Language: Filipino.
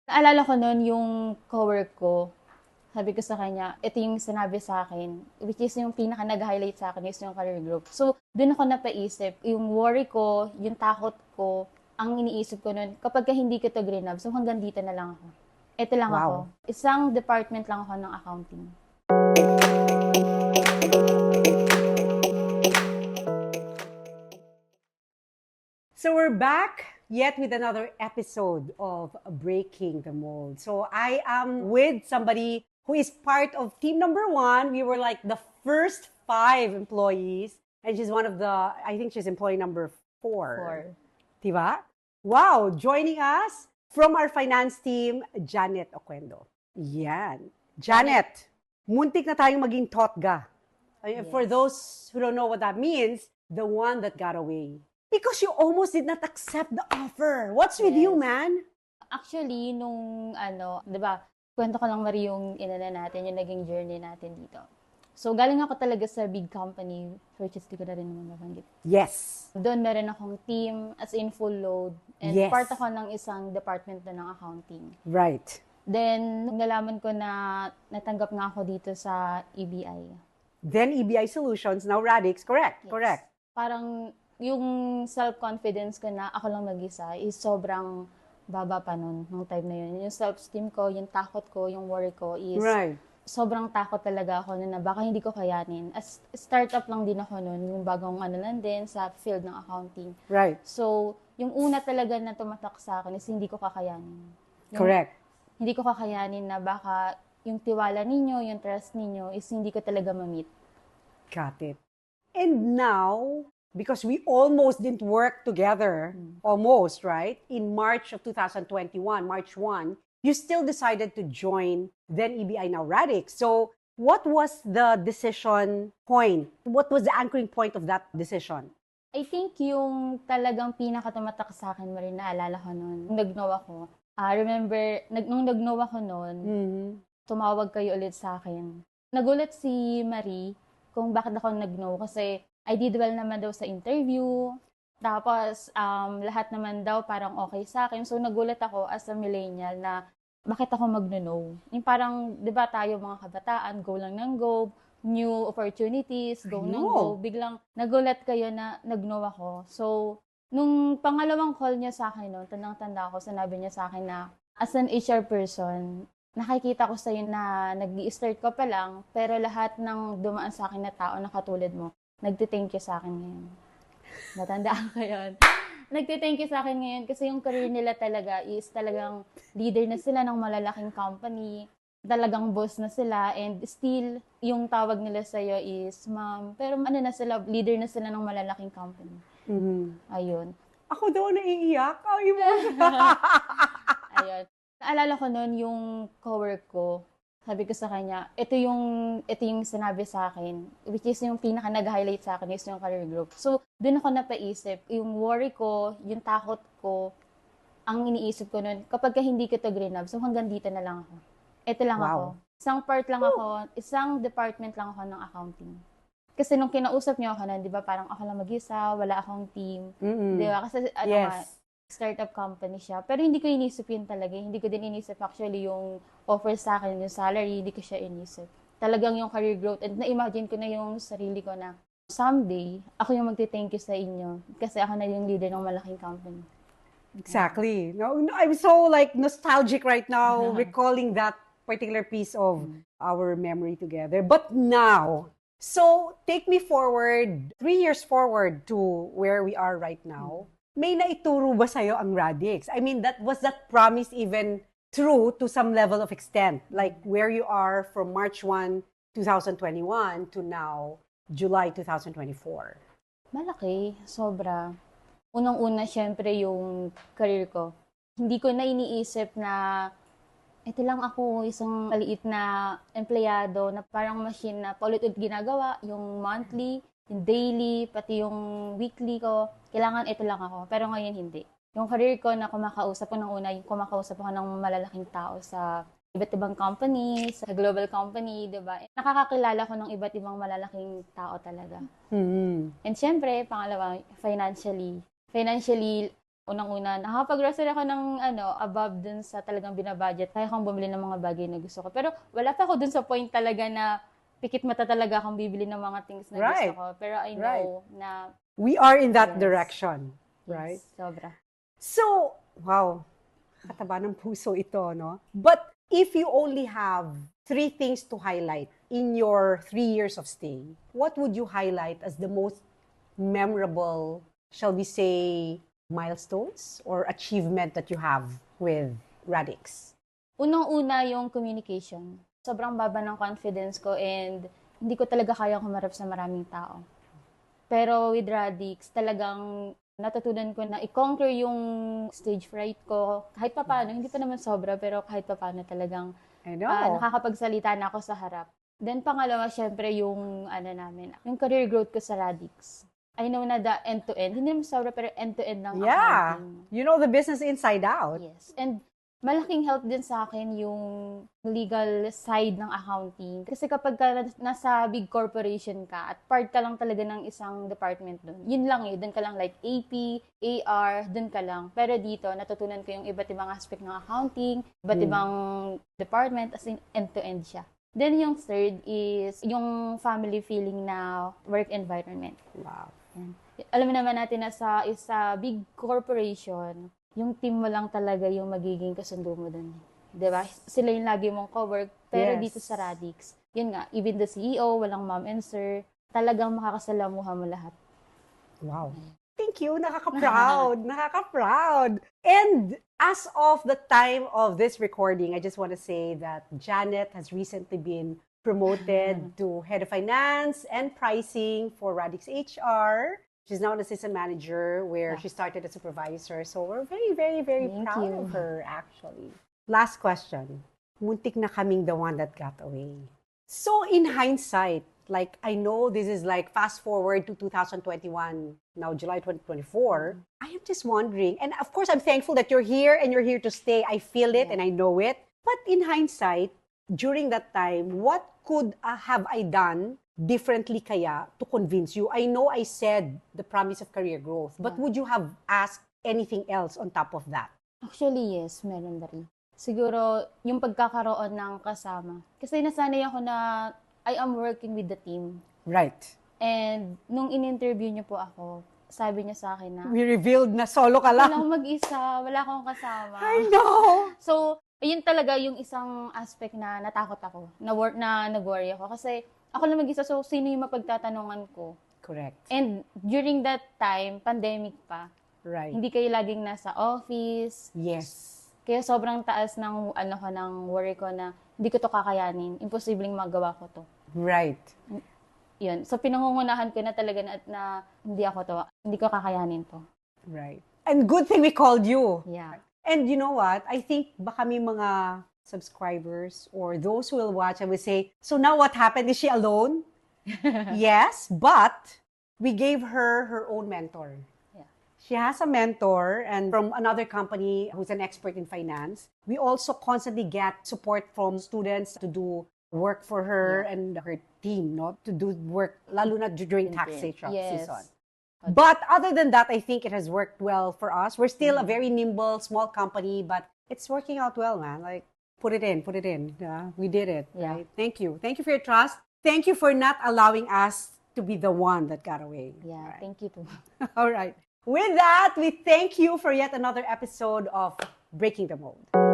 Naalala ko nun yung cowork ko, sabi ko sa kanya, ito yung sinabi sa akin, which is yung pinaka nag-highlight sa akin is yung career growth. So, dun ako napaisip, yung worry ko, yung takot ko, ang iniisip ko nun, kapag hindi ko to grinab, so hanggang dito na lang ako. Ito lang Wow. ako. Isang department lang ako ng accounting. So we're back yet with another episode of Breaking the Mold. So I am with somebody who is part of team number 1. We were like the first 5 employees, and she's one of the, I think she's employee number 4. Diba? Wow, joining us from our finance team, Janet Oquendo. Yan. Janet, muntik na tayong maging totga. For Yes. those who don't know what that means, the one that got away. Because you almost did not accept the offer. What's with you, Yes. man? Actually, nung di ba, kwento ko lang Marie yung natin, yung naging journey natin dito. So, galing ako talaga sa big company, which is di ko na rin naman mabanggit. Yes. Doon meron akong team, as in full load, and Yes. part ako ng isang department na ng accounting. Right. Then, nung nalaman ko na natanggap nga ako dito sa EBI. Then EBI Solutions, now Radix, correct, Yes. correct. Parang yung self-confidence ko na ako lang mag-isa is sobrang baba pa nun, nung time na yun. Yung self-esteem ko, yung takot ko, yung worry ko is Right. sobrang takot talaga ako na baka hindi ko kayanin. As startup lang din ako nun, yung bagong lang din sa field ng accounting. Right. So, yung una talaga na tumatak sa akin is hindi ko kakayanin. Correct. Hindi ko kakayanin na baka yung tiwala ninyo, yung trust ninyo is hindi ko talaga ma-meet. Got it. And now, because we almost didn't work together, almost, right? In March of 2021, March 1, you still decided to join then EBI, now Radix. So what was the decision point? What was the anchoring point of that decision? I think yung talagang pinakatumatak sa akin, Marie, naalala ko noon, nung nag-know ako. Remember, nung nag-know ako noon, tumawag kayo ulit sa akin. Nagulat si Marie kung bakit ako nag-know kasi I did well naman daw sa interview. Tapos, lahat naman daw parang okay sa akin. So, nagulat ako as a millennial na bakit ako mag-no. Yung parang, di ba tayo mga kabataan, go lang ng go, new opportunities, go I ng know. go. Biglang nagulat kayo na nag-no ako. So, nung pangalawang call niya sa akin noon, tandang-tanda ako, sinabi niya sa akin na as an HR person, nakikita ko sa'yo na nag-i-start ko pa lang, pero lahat ng dumaan sa akin na tao na katulad mo, nagti-thank you sa akin ngayon. Natandaan ko yun. Nagti-thank you sa akin ngayon kasi yung career nila talaga is talagang leader na sila ng malalaking company. Talagang boss na sila and still yung tawag nila sa'yo is ma'am. Pero na sila, leader na sila ng malalaking company. Ayun. Ako daw naiiyak. Ay, Ayun. Naalala ko noon yung cowork ko. Sabi ko sa kanya, ito yung sinabi sa akin, which is yung pinaka nag-highlight sa akin is yung career growth. So, doon ako napaisip, yung worry ko, yung takot ko, ang iniisip ko noon, kapag hindi ko to grinab, so hanggang dito na lang ako. Ito lang Wow. ako. Isang part lang ako, isang department lang ako ng accounting. Kasi nung kinausap niyo ako na, di ba, parang ako lang mag-isa, wala akong team. Di ba? Kasi Yes. startup company siya. Pero hindi ko inisip yun talaga. Hindi ko din inisip actually yung offer sa akin, yung salary, hindi ko siya inisip. Talagang yung career growth. And na-imagine ko na yung sarili ko na someday, ako yung magti-thank you sa inyo. Kasi ako na yung leader ng malaking company. Exactly. No, I'm so like nostalgic right now, recalling that particular piece of our memory together. But now, so take me forward, 3 years forward to where we are right now. May naituro ba sa'yo ang Radix? I mean, was that promise even true to some level of extent? Like where you are from March 1, 2021 to now, July 2024. Malaki, sobra. Unang-una, syempre, yung career ko. Hindi ko na iniisip na ito lang ako, isang maliit na empleyado na parang machine na paulit-ulit ginagawa, yung monthly, yung daily, pati yung weekly ko, kailangan ito lang ako. Pero ngayon hindi. Yung career ko na kumakausap ko ng una, yung kumakausap ako ng malalaking tao sa iba't ibang company, sa global company, di ba? Nakakakilala ko ng iba't ibang malalaking tao talaga. And syempre, pangalawa, financially. Financially, Unang-una, nakakapag-grocery ako ng above dun sa talagang binabudget. Kaya akong bumili ng mga bagay na gusto ko. Pero wala pa ako dun sa point talaga na pikit mata talaga akong bibili ng mga things na gusto ko. Pero I know na we are in that Yes. direction, right? yes, sobra. So, wow, kataba ng puso ito, no? But if you only have 3 things to highlight in your 3 years of stay, what would you highlight as the most memorable, shall we say, milestones or achievement that you have with Radix? Unang-una yung communication. Sobrang baba ng confidence ko and hindi ko talaga kayang humarap sa maraming tao. Pero with Radix, talagang natutunan ko na i-conquer yung stage fright ko. Kahit papaano, hindi pa naman sobra, pero kahit papaano talagang I know. nakakapagsalita na ako sa harap. Then pangalawa, syempre yung yung career growth ko sa Radix. I know na the end-to-end, hindi naman sobra, pero end-to-end ng Yeah. accounting. You know the business inside out. Yes. And malaking help din sa akin yung legal side ng accounting. Kasi kapag nasa big corporation ka at part ka lang talaga ng isang department dun, yun lang dun ka lang like AP, AR, dun ka lang. Pero dito, natutunan ko yung iba't ibang aspect ng accounting, iba't ibang department, as in end-to-end siya. Then yung third is yung family feeling na work environment. Wow. Yan. Alam naman natin na sa big corporation, yung team mo lang talaga yung magiging kasundo mo dun. Diba? Sila yung lagi mong co-work. Pero Yes. dito sa Radix, yun nga, even the CEO, walang mom and sir, talagang makakasalamuha mo lahat. Wow. Thank you. Nakaka-proud. Nakaka-proud. And as of the time of this recording, I just want to say that Janet has recently been promoted to Head of Finance and Pricing for Radix HR. She's now an assistant manager where she started as supervisor. So we're very, very, very Thank proud you. of her, actually. Last question. Muntik na kaming the one that got away. So in hindsight, like I know this is like fast forward to 2021, now July 2024. I am just wondering, and of course I'm thankful that you're here and you're here to stay. I feel it and I know it. But in hindsight, during that time, what could have I done differently kaya to convince you? I know I said the promise of career growth, but would you have asked anything else on top of that? Actually, yes, meron na rin. Siguro, yung pagkakaroon ng kasama. Kasi nasanay ako na I am working with the team. Right. And nung in-interview niyo po ako, sabi niya sa akin na, We revealed na solo ka lang. wala akong mag-isa, wala akong kasama. I know. So, ayun talaga yung isang aspect na natakot ako, na nag-worry ako. Kasi ako lang mag-isa, so sino yung mapagtatanungan ko? Correct. And during that time, pandemic pa, Right. hindi kayo laging nasa office. Yes. Kaya sobrang taas ng ng worry ko na hindi ko to kakayanin. Imposibleng magawa ko to. Right. Yun. So pinangungunahan ko na talaga na hindi ko kakayanin to. Right. And good thing we called you. Yeah. And you know what? I think baka may mga subscribers or those who will watch and will say, so now what happened? Is she alone? Yes, but we gave her her own mentor. Yeah. She has a mentor and from another company who's an expert in finance. We also constantly get support from students to do work for her and her team, no? To do work, lalo na during tax season. But other than that, I think it has worked well for us. We're still a very nimble, small company, but it's working out well, man. Like, put it in. Yeah, we did it, Yeah. right? Thank you. Thank you for your trust. Thank you for not allowing us to be the one that got away. Yeah, All right. thank you too. All right. With that, we thank you for yet another episode of Breaking the Mold.